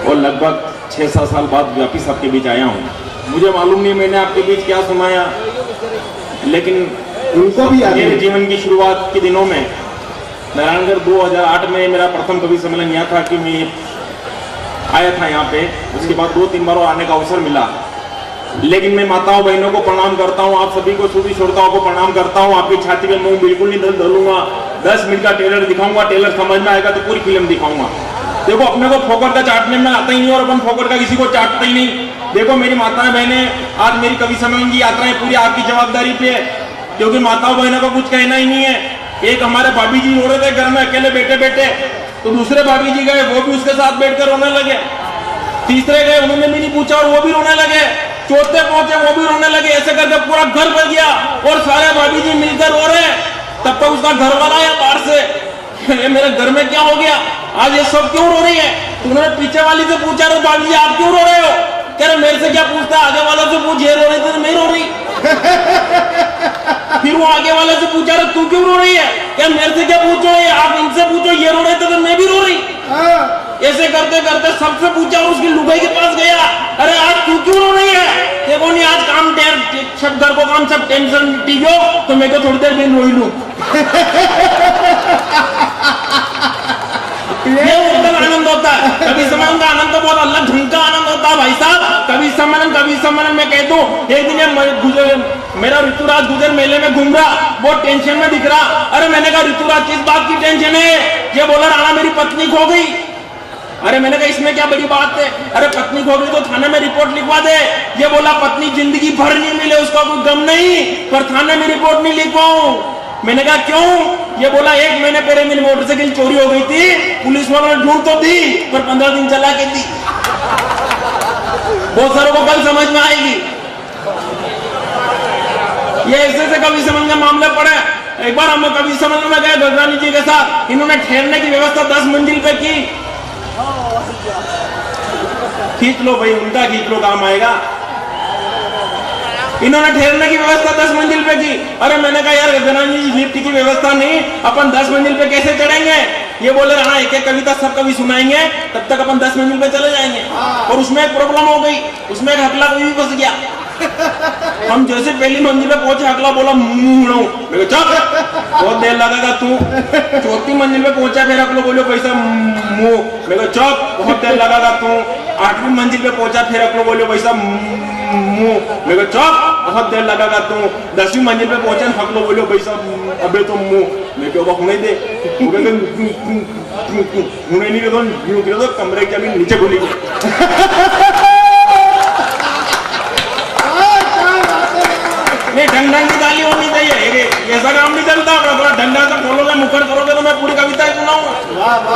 और लगभग 6-7 साल बाद वापिस आपके बीच आया हूँ। मुझे मालूम नहीं मैंने आपके बीच क्या सुनाया, लेकिन उनको भी मेरे जीवन की शुरुआत के दिनों में नारायणगढ़ 2008 में मेरा प्रथम कवि सम्मेलन यह था कि मैं आया था यहाँ पे। उसके बाद 2-3 बार आने का अवसर मिला, लेकिन मैं माताओं बहनों को प्रणाम करता हूँ, आप सभी को सभी श्रोताओं को प्रणाम करता हूँ। आपकी छाती में मुंह बिल्कुल नहीं धलूंगा। 10 मिनट का ट्रेलर दिखाऊंगा, ट्रेलर समझ में आएगा तो पूरी फिल्म दिखाऊंगा। देखो अपने को फोकट का चाटने में आता ही नहीं और अपन फोकट का किसी को चाटता ही नहीं। देखो मेरी माताएं बहनें, आज मेरी कवि सम्मेलन की यात्राएं पूरी आपकी जवाबदारी पे है, क्योंकि माताओं बहनों को कुछ कहना ही नहीं है। एक हमारे भाभी जी रो रहे थे घर में अकेले बैठे बैठे, तो दूसरे भाभी जी गए, वो भी उसके साथ बैठकर रोने लगे। तीसरे गए, उन्होंने भी नहीं पूछा और वो भी रोने लगे। चौथे पहुंचे, वो भी रोने लगे। ऐसे करके पूरा घर भर गया और सारे भाभी जी मिलकर रो रहे। तब तक उसका घर वाला आया बाहर से, मेरे घर में क्या हो गया, आज ये सब क्यों रो रही है? तो उन्होंने पीछे वाली से पूछा, रे भाभी जी आप क्यों रो रहे हो? कह रहे मेरे से क्या पूछता, आगे वाला से पूछ, ये रो रही थी तो मैं रो रही। फिर वो आगे वाले से पूछा, रे तू क्यों रो रही है? क्या मेरे से क्या पूछो, आप इनसे पूछो, ये रो रहे थे तो मैं भी रो रही। ऐसे करते करते सबसे पूछा और उसकी लुगाई के पास गया, अरे आज तू क्यों रो रही है? देखो नहीं आज काम सब घर को काम सब टेंशन ठीक हो, तो मैं तो थोड़ी देर बिन रोई लू। ये आनंद होता है। कवि सम्मेलन का आनंद तो बहुत अलग ढंग का आनंद होता है भाई साहब। कवि सम्मेलन में कह दूं, एक दिन मेरा ऋतुराज गुजर मेले में घूम रहा, बहुत टेंशन में दिख रहा। अरे मैंने कहा ऋतुराज किस बात की टेंशन है? ये बोला राणा मेरी पत्नी खो गई। अरे मैंने कहा इसमें क्या बड़ी बात है? अरे पत्नी खो गई तो थाने में रिपोर्ट लिखवा दे। ये बोला पत्नी जिंदगी भर नहीं मिले उसका कोई गम नहीं, पर थाने में रिपोर्ट नहीं लिखवाऊं। मैंने कहा क्यों? ये बोला 1 महीने पहले मेरी मोटरसाइकिल चोरी हो गई थी, पुलिस वालों ने ढूंढ तो दी पर 15 दिन चला के दी। बहुत सारों को कल समझ में आएगी। ये ऐसे कवि सम्मेलन के मामले पड़े। एक बार हम कवि सम्मेलन में गए गजरानी जी के साथ, इन्होंने ठहरने की व्यवस्था 10 मंजिल पे की। खींच लो भाई, उनका खींच लो, काम आएगा। इन्होंने ठहरने की व्यवस्था 10 मंजिल पे की। अरे मैंने कहा यार गजरानी जी लिफ्ट की व्यवस्था नहीं, अपन 10 मंजिल पे कैसे चढ़ेंगे? ये बोले हाँ एक एक कविता सब कवि सुनाएंगे, तब तक अपन 10 मंजिल पे चले जाएंगे। और उसमें एक प्रॉब्लम हो गई, उसमें एक हकला कोई भी फंस गया। हम जैसे पहली मंजिल पे पहुंचे, हकला बोला मुंह, बहुत देर लगेगा तू। 4थी मंजिल पे पहुंचा, फिर हकला बोलो पैसा मुंह, मैं चौक बहुत देर लगेगा तू। 8वीं मंजिल पे पहुंचा, फिर हकला बोलो पैसा मुंह, मैं चौक बहुत देर लगेगा तू। 10वीं मंजिल पे पहुंचा, हकला बोलो पैसा अबे तो मुंह, मैं क्यों होने दे नहीं तो कमरे की जमीन नीचे घुली। नहीं ढंग की गाली होनी चाहिए, ऐसा काम नहीं चलता। थोड़ा ढंग से खोलोगे मुखर करोगे तो मैं पूरी कविता सुनाऊंगा।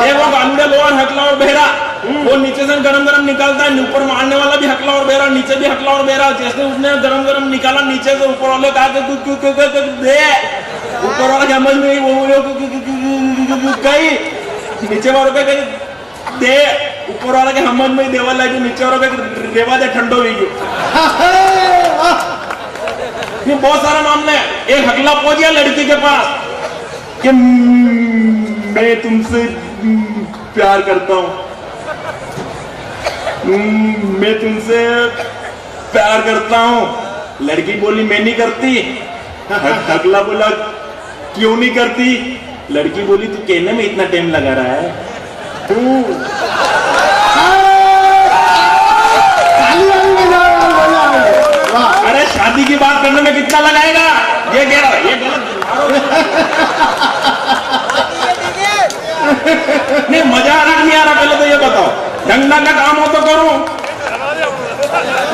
एक वो गालूडे लोअर हकला और बहरा, वो नीचे से गरम गरम निकालता है, ऊपर मारने वाला भी हकला और बहरा, नीचे भी हकला और बहरा। जैसे उसने गरम गरम निकाला, नीचे से ऊपर वाले कहा तू क्यों क्यों दे, ऊपर वाला समझ में वो कही, नीचे वालों के दे, ऊपर वाला के समझ में देवा लगी, नीचे वालों के रेवा दे ठंडो हुई। ये बहुत सारा मामला है। एक हकला पहुंच गया लड़की के पास कि मैं तुमसे प्यार करता हूं, मैं तुमसे प्यार करता हूं। लड़की बोली मैं नहीं करती। हकला बोला क्यों नहीं करती? लड़की बोली तू कहने में इतना टाइम लगा रहा है, अरे शादी की बात करने में कितना लगाएगा? ये कह रहा है, ये गलत। नहीं मजा आ रहा नहीं आ रहा? पहले तो ये बताओ, ढंगना का काम हो तो करो।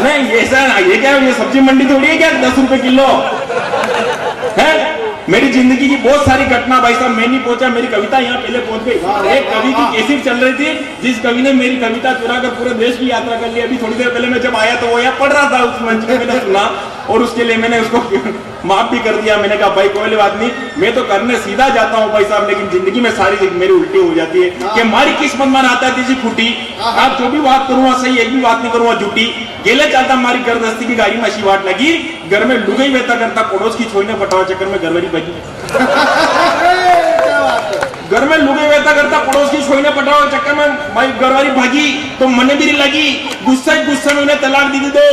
नहीं ऐसा ये क्या ये सब्जी मंडी थोड़ी है क्या 10 रुपए किलो है? मेरी जिंदगी की बहुत सारी घटना भाई साहब, मैं नहीं पहुंचा, मेरी कविता यहाँ पहले पहुंच गई। एक कवि की कैसेट चल रही थी, जिस कवि ने मेरी कविता चुरा कर पूरे देश की यात्रा कर ली। अभी थोड़ी देर पहले मैं जब आया तो वो यहाँ पढ़ रहा था, उस मंच में मैंने सुना और उसके लिए मैंने उसको माफ भी कर दिया। मैंने कहा भाई कोई बात नहीं, मैं तो करने सीधा जाता हूँ भाई साहब, लेकिन जिंदगी में सारी मेरी उल्टी हो जाती है कि हमारी किस्मत में आता है किसी फूटी। आप जो भी बात करूँगा सही, एक भी बात नहीं करूँगा झूठी। गेले चलता हमारी गर्दस्ती की गाड़ी में अच्छी बात लगी, घर में लुगाई बेहतर करता, पड़ोस की छोड़ने पटावा चक्कर में घर वाली बजी। घर में लुगे वेता करता पड़ोस की छोई ने पटाओ चक्कर में भाई घरवाली भागी तो मने भी लगी, गुस्सा में उन्हें तलाक दी दो।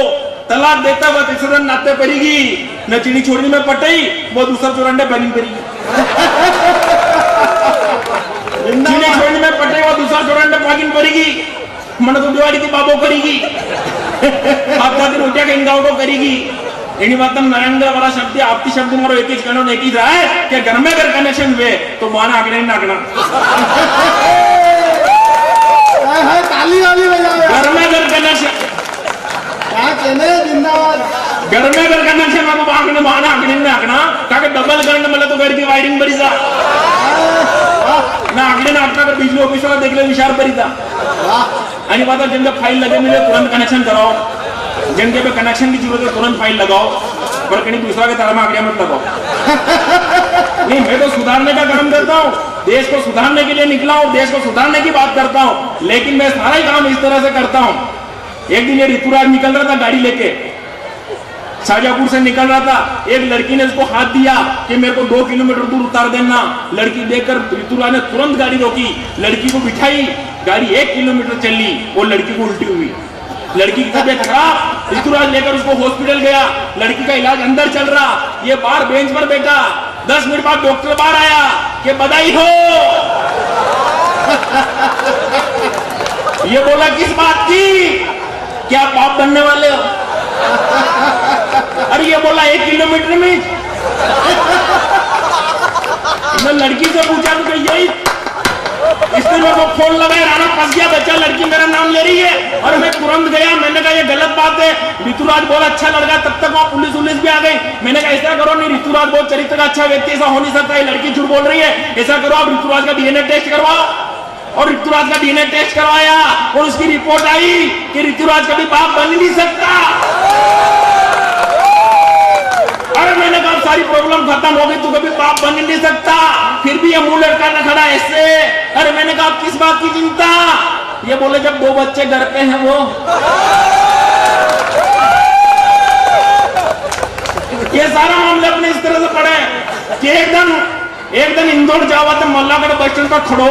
तलाक देता हुआ तीसरे दिन नाते पड़ेगी न चीनी छोड़नी में पटाई, वो दूसरा चौरांडे बैलिंग करेगी। चीनी छोड़नी में पटाई, वो दूसरा चौरांडे पागिन करेगी। मन तो दिवाली की बाबो करेगी, आपका दिन रोटिया कहीं गाँव को करेगी। एनी बात नरेंद्र वाला शब्द आपकी शब्द मारो एक ही कहना एक ही रहा है कि घर में अगर कनेक्शन हुए तो माना आगने नागना ताली वाली बजाओ। घर में अगर कनेक्शन जिंदाबाद। घर में अगर कनेक्शन में तो आगने माना आगने नागना काके डबल करने मतलब तो घर की वायरिंग बड़ी सा ना आगने नागना कर बिजली ऑफिस वाला देख ले विचार बड़ी था। आणि बात जिनका फाइल लगे मिले तुरंत कनेक्शन कराओ, जिनके पे कनेक्शन की जरूरत है तुरंत फाइल लगाओ, पर कहीं दूसरा के तारा में आगे मत लगाओ। नहीं, मैं तो सुधारने का काम करता हूँ, देश को सुधारने के लिए निकला हूँ, देश को सुधारने की बात करता हूँ, लेकिन मैं सारा ही काम इस तरह से करता हूँ। एक दिन ये ऋतुराज निकल रहा था गाड़ी लेके, शाहजहांपुर से निकल रहा था, एक लड़की ने उसको हाथ दिया कि मेरे को 2 किलोमीटर दूर उतार देना। लड़की देखकर ऋतुराज ने तुरंत गाड़ी रोकी, लड़की को बिठाई, गाड़ी 1 किलोमीटर चली, वो लड़की को उल्टी हुई, लड़की की तबीयत खराब, ऋतुराज लेकर उसको हॉस्पिटल गया, लड़की का इलाज अंदर चल रहा, ये बाहर बेंच पर बैठा। 10 मिनट बाद डॉक्टर बाहर आया कि बधाई हो। ये बोला किस बात की, क्या बाप बनने वाले हो? अरे ये बोला 1 किलोमीटर में। मैं लड़की से पूछा तो यही, इसने मेरे को फोन लगाया, राणा फंस गया बच्चा, लड़की मेरा नाम ले रही है, और मैं तुरंत गया। मैंने कहा ये गलत बात है। ऋतुराज बहुत अच्छा लड़का, तब तक वहां पुलिस भी आ गई। मैंने कहा ऐसा करो, नहीं ऋतुराज बहुत चरित्र का अच्छा व्यक्ति, ऐसा हो नहीं सकता, है लड़की झूठ बोल रही है, ऐसा करो आप ऋतुराज का डीएनए टेस्ट करवाओ। और ऋतुराज का डीएनए टेस्ट करवाया और उसकी रिपोर्ट आई कि ऋतुराज कभी बाप बन नहीं सकता। अरे मैंने कहा सारी प्रॉब्लम खत्म हो गई, तू कभी बाप बन नहीं सकता, फिर भी ये मुंह लड़का न खड़ा ऐसे। अरे मैंने कहा किस बात की चिंता? ये बोले जब 2 बच्चे घर पे हैं वो। ये सारा मामला अपने इस तरह से पड़े कि एक दिन इंदौर जावा तो मल्लागढ़ बस स्टैंड पर खड़ो,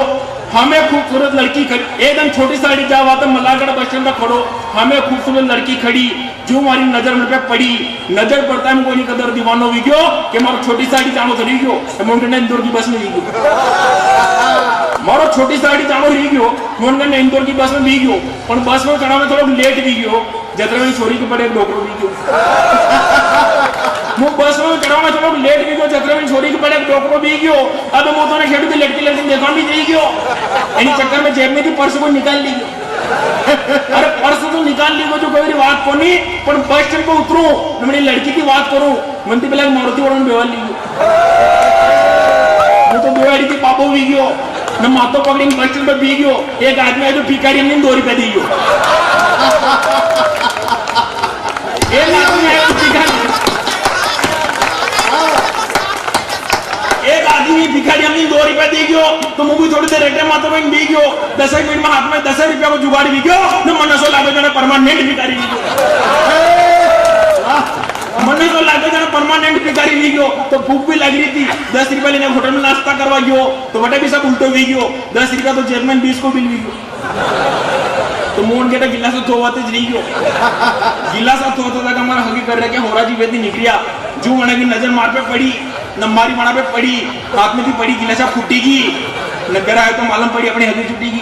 हमें खूबसूरत लड़की खड़ी। एक दिन छोटी साड़ी जावा तो मल्लागढ़ बस स्टैंड पर खड़ो, हमें खूबसूरत लड़की खड़ी, जो हमारी नजर मेरे पे पड़ी, नजर पड़ता है कोई कदर दीवानो हुई गयो कि मारो छोटी साड़ी जानो तो रही गयो, मोहन इंदौर की बस में रही गयो, मारो छोटी साड़ी जानो रही गयो, मोहन इंदौर की बस में भी गयो, पर बस में चढ़ा में थोड़ा लेट भी गयो, जतरा में छोरी के पड़े डॉक्टर भी गयो, वो बस में चढ़ा में थोड़ा लेट भी गयो, जतरा में छोरी के पड़े डॉक्टर भी गयो। अब वो तो ने खेड़ भी लड़की देखा भी नहीं गयो, इन चक्कर में जेब में थी पर्स को निकाल ली गयो। अरे पर्स तो निकाल ली जो कोई बात को नहीं, पर बस स्टैंड पे उतरू मेरी लड़की की बात करूं, मंत्री पहले मारुति वालों ने बेवाल ली वो तो बेवाड़ी की पापो भी गयो न मातो पकड़ी बस स्टैंड पे भी गयो। एक आदमी है जो भिखारी हमने 2 रुपए दी गयो, एक आदमी है भिखारी हमने 2 रुपए दी गयो, तो मुझे थोड़ी देर रेटे मातो में भी गयो, 10 मिनट में हाथ में 10 रुपया को जुगाड़ भी गयो न मनसो लागे जाने परमानेंट भिखारी भी गयो, मनसो लागे जाने परमानेंट भिखारी भी गयो। तो भूख भी लग रही थी, 10 रुपया लेने होटल में नाश्ता करवा गयो, तो बटे भी सब उल्टो भी गयो, 10 रुपया तो जेब में 20 को बिल भी गयो। तो मोहन के गिलास धोवाते रही गयो, गिलास धोता था हमारा हकी कर रहे हो रहा जी वेदी निकलिया, जो मना की नजर मार पे पड़ी, नंबारी मारा पे पड़ी, हाथ में भी पड़ी, गिलासा फूटेगी, नगर आए तो मालूम पड़ी अपनी हदी छुटेगी।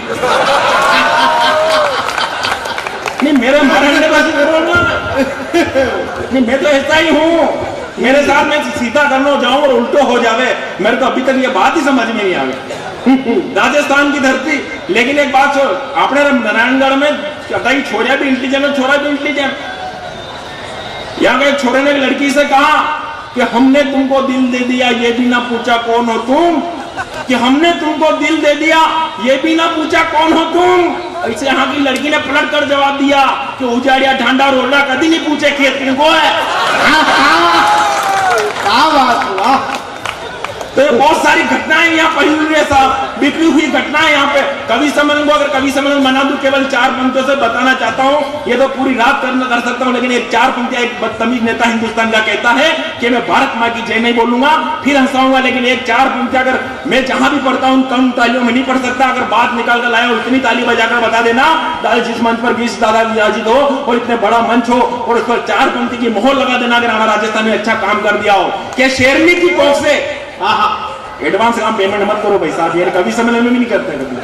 नहीं मेरे मारने बस नहीं, मैं तो ऐसा ही हूँ, मेरे साथ मैं सीधा करना जाऊं और उल्टो हो जावे, मेरे तो अभी तक ये बात ही समझ में नहीं आ गई। राजस्थान की धरती, लेकिन एक बात छोड़, अपने नारायणगढ़ में कहीं छोरा भी इंटेलिजेंट, छोरा भी इंटेलिजेंट। यहाँ के छोरे ने लड़की से कहा कि हमने तुमको दिल दे दिया, ये भी ना पूछा कौन हो तुम, कि हमने तुमको दिल दे दिया, ये भी ना पूछा कौन हो तुम। ऐसे यहाँ की लड़की ने पलट कर जवाब दिया कि उजाड़िया ढांडा रोड़ा कभी नहीं पूछे खेत को है। तो ये बहुत सारी घटनाएं यहाँ पड़ी हुई है साहब, बिखरी हुई घटनाएं यहाँ पे। कवि सम्मेलन को अगर कवि सम्मेलन बना दूं केवल 4 पंक्तियों से बताना चाहता हूँ, ये तो पूरी रात कर सकता हूँ, लेकिन एक 4 पंक्तियां एक बदतमीज नेता हिंदुस्तान का कहता है कि मैं भारत माँ की जय नहीं बोलूंगा, फिर हंसाऊंगा, लेकिन एक 4 पंक्तियां अगर मैं जहां भी पढ़ता हूँ कम तालियों में नहीं पढ़ सकता। अगर बात निकाल कर लाया और इतनी ताली बजाकर बता देना दादा जिस मंच पर 20 दादा विराजित हो और इतने बड़ा मंच हो और उस पर 4 पंक्ति की मोहर लगा देना अगर हमारा राजस्थान में अच्छा काम कर दिया हो, क्या शेरनी की कोख से एडवांस काम पेमेंट मत करो भाई साहब, ये कवि सम्मेलन में भी नहीं करते कभी।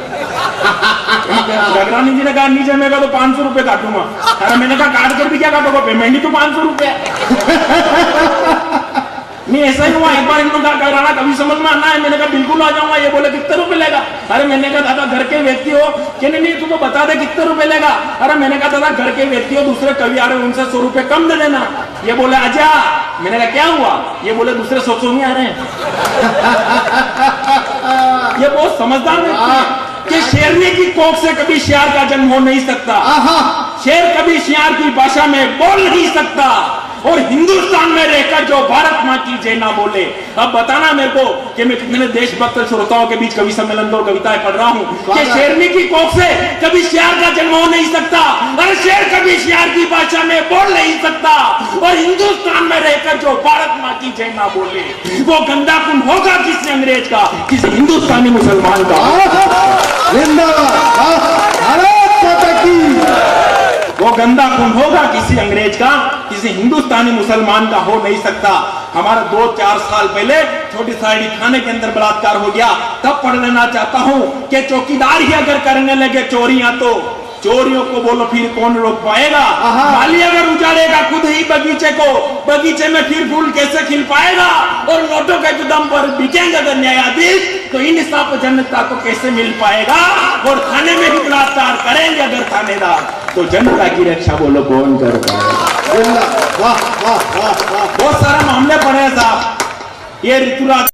रघुरानी जी ने कहा नीचे मैं तो 500 रुपए काटूंगा। अरे मैंने कहा काट कर भी क्या काटोगा, पेमेंट ही तो 500 रुपए। नहीं ऐसा ही हुआ, एक बार इन्होंने कहा कराना कभी समझ में आना है, मैंने कहा बिल्कुल आ जाऊंगा। ये बोले कितने रुपए लेगा? अरे मैंने कहा दादा घर के व्यक्ति हो कि नहीं तुमको बता दे कितने रुपए लेगा। अरे मैंने कहा दादा घर के व्यक्ति हो, दूसरे कवि आ रहे हैं उनसे 100 रुपए कम दे देना। ये बोले आजा। मैंने कहा क्या हुआ? ये बोले दूसरे 100 नहीं आ रहे हैं। ये बहुत समझदार व्यक्ति है कि शेरनी की कोख से कभी शेर का जन्म हो नहीं सकता, शेर कभी शेर की भाषा में बोल नहीं सकता और हिंदुस्तान में रहकर जो भारत माँ की जय ना बोले। अब बताना मेरे को कि मैं कितने देशभक्त श्रोताओं के बीच कवि सम्मेलन दो कविताएं पढ़ रहा हूँ कि शेरनी की कोख से कभी शेर का जन्म हो नहीं सकता और शेर कभी शेर की भाषा में बोल नहीं सकता और हिंदुस्तान में रहकर जो भारत माँ की जय ना बोले वो गंदा खून होगा किसी अंग्रेज का, किसी हिंदुस्तानी मुसलमान का। वो गंदा खून होगा किसी अंग्रेज का, किसी हिंदुस्तानी मुसलमान का हो नहीं सकता। हमारा 2-4 साल पहले छोटी साड़ी थाने के अंदर बलात्कार हो गया, तब पढ़ लेना चाहता हूँ कि चौकीदार ही अगर करने लगे चोरियां तो चोरियों को बोलो फिर कौन रोक पाएगा। माली अगर उजाड़ेगा खुद ही बगीचे को, बगीचे में फिर फूल कैसे खिल पाएगा और नोटों के दम पर बिकेंगे अगर न्यायाधीश तो इंसाफ जनता को कैसे मिल पाएगा और थाने में ही बलात्कार करेंगे अगर थानेदार तो जनता की रक्षा बोलो कौन कर पाएगा। बहुत सारे मामले पड़े हैं साहब। ये ऋतुराज